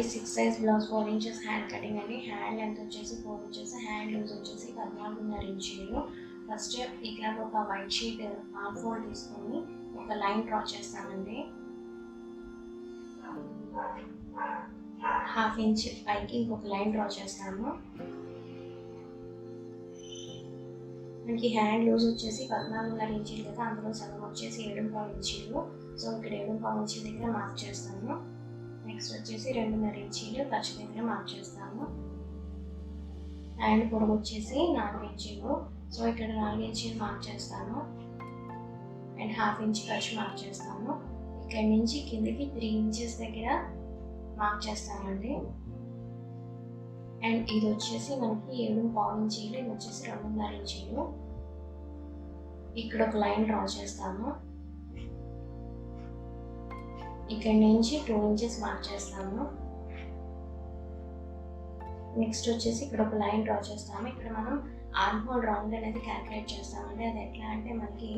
36 size blouse 4 inches hand cutting అండి. Hand length వచ్చేసి 4 inches, hand loose వచ్చేసి 14.5 ఇంచీలు. ఫస్ట్ ఇట్లా ఒక వైట్ షీట్ హాఫ్ ఫోల్డ్ తీసుకొని ఒక లైన్ డ్రా చేస్తామండి. 1/2 ఇంచ్ పైకి ఇంకొక లైన్ డ్రా చేస్తాము. మనకి హ్యాండ్ లూజ్ వచ్చేసి 14.5 ఇంచీలు కదా, అందులో సగం వచ్చేసి 7.5 ఇంచీలు. సో ఇక్కడ 7.5 ఇంచీల దగ్గర మార్క్ చేస్తాము. నెక్స్ట్ వచ్చేసి 2.5 ఇంచీలు ఖర్చు దగ్గర మార్క్ చేస్తాము. హ్యాండ్ పొడవు వచ్చేసి 4 ఇంచీలు. సో ఇక్కడ 4 ఇంచీలు మార్క్ చేస్తాను అండ్ 1/2 ఇంచ్ ఖర్చు మార్క్ చేస్తాము. ఇక్కడ నుంచి కిందకి 3 inches దగ్గర మార్క్ చేస్తామండి. అండ్ ఇది వచ్చేసి మనకి 7.5 ఇంచీలు, ఇది వచ్చేసి 2.5 ఇంచీలు. ఇక్కడ ఒక లైన్ డ్రా చేస్తాము. ఇక్కడ నుంచి 2 inches మార్క్ చేస్తాము. నెక్స్ట్ వచ్చేసి ఇక్కడ ఒక లైన్ డ్రా చేస్తాము. ఇక్కడ మనం ఆర్మ్ హోల్ రౌండ్ అనేది క్యాల్కులేట్ చేస్తామండి. అది ఎట్లా అంటే మనకి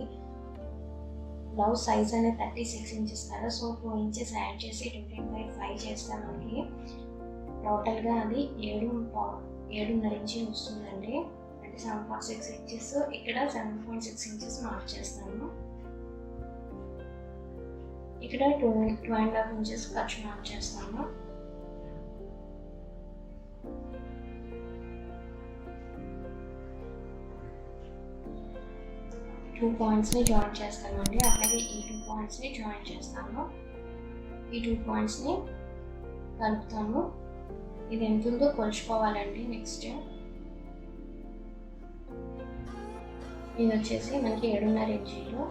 బ్లౌజ్ సైజ్ అనేది 36 inches కదా, సో 2 inches యాడ్ చేసి 15/5 చేస్తే మనకి టోటల్గా అది 7.5 ఇంచీలు వస్తుందండి. అంటే 7.6 inches. ఇక్కడ 7.6 inches మార్క్ చేస్తాము. ఇక్కడ 2.5 inches ఖర్చు మార్క్ చేస్తాము. టూ పాయింట్స్ని జాయిన్ చేస్తామండి. అట్లాగే ఈ 2 pointsని జాయిన్ చేస్తాము. ఈ 2 pointsని కలుపుతాము. ఇది ఎంత ఉందో కొలుచుకోవాలండి. నెక్స్ట్ ఇది వచ్చేసి మనకి 7.5 ఇంచీలు.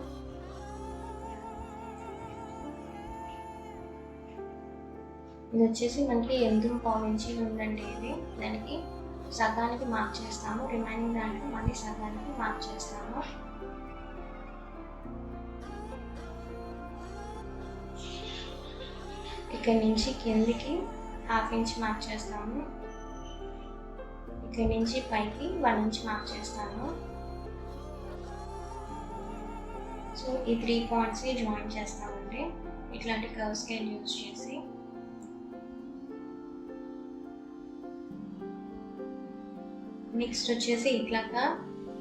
ఇది వచ్చేసి మనకి 8.5 ఇంచీలు ఉందండి. ఇది దానికి సగానికి మార్క్ చేస్తాము. రిమైనింగ్ దాంట్లో మళ్ళీ సగానికి మార్క్ చేస్తాము. ఇక్కడ నుంచి కిందికి 1/2 inch మార్క్ చేస్తాము. ఇక్కడ నుంచి పైకి 1 inch మార్క్ చేస్తాము. సో ఈ 3 pointsని జాయిన్ చేస్తామండి ఇట్లాంటి కర్వ్ స్కేల్ యూజ్ చేసి. నెక్స్ట్ వచ్చేసి ఇట్లాగా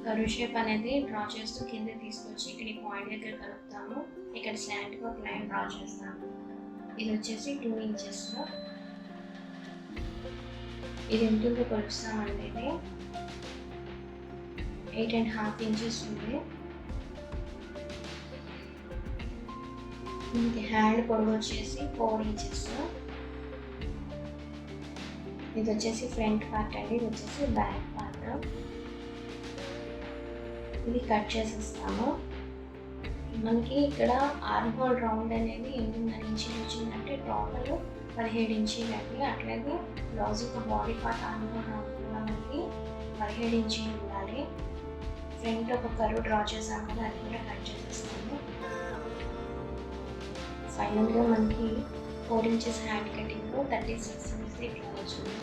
కర్వ్ షేప్ అనేది డ్రా చేస్తూ కింద తీసుకొచ్చి ఇక్కడ ఈ పాయింట్ దగ్గర కలుపుతాము. ఇక్కడ స్లాంట్గా ఒక లైన్ డ్రా చేస్తాము. ఇది వచ్చేసి 2 inches. ఇది ఎంతుందో కొలుస్తామండి. ఇది 8.5 inches ఉంది. దీనికి హ్యాండ్ పొడవు వచ్చేసి 4 inches. ఇది వచ్చేసి ఫ్రంట్ పార్ట్ అండి, ఇది వచ్చేసి బ్యాక్ పార్ట్. ఇది కట్ చేసేస్తాము. మనకి ఇక్కడ ఆర్మ్ హోల్ రౌండ్ అనేది 8.5 ఇంచీలు వచ్చిందంటే టోటల్ 17 ఇంచీలు అండి. అట్లాగే బ్లౌజ్ యొక్క body part arm whole round కూడా మనకి 17 ఇంచీలు ఉండాలి. ఫ్రంట్ ఒక కర్వ్ డ్రా చేసాము కదా, అది కూడా కట్ చేసేస్తాము. ఫైనల్గా మనకి 4 inches హ్యాండ్ కటింగ్ 36 inches ఇట్లా వచ్చింది.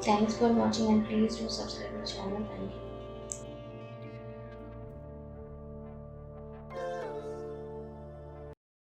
Thanks for watching and please do subscribe to the channel.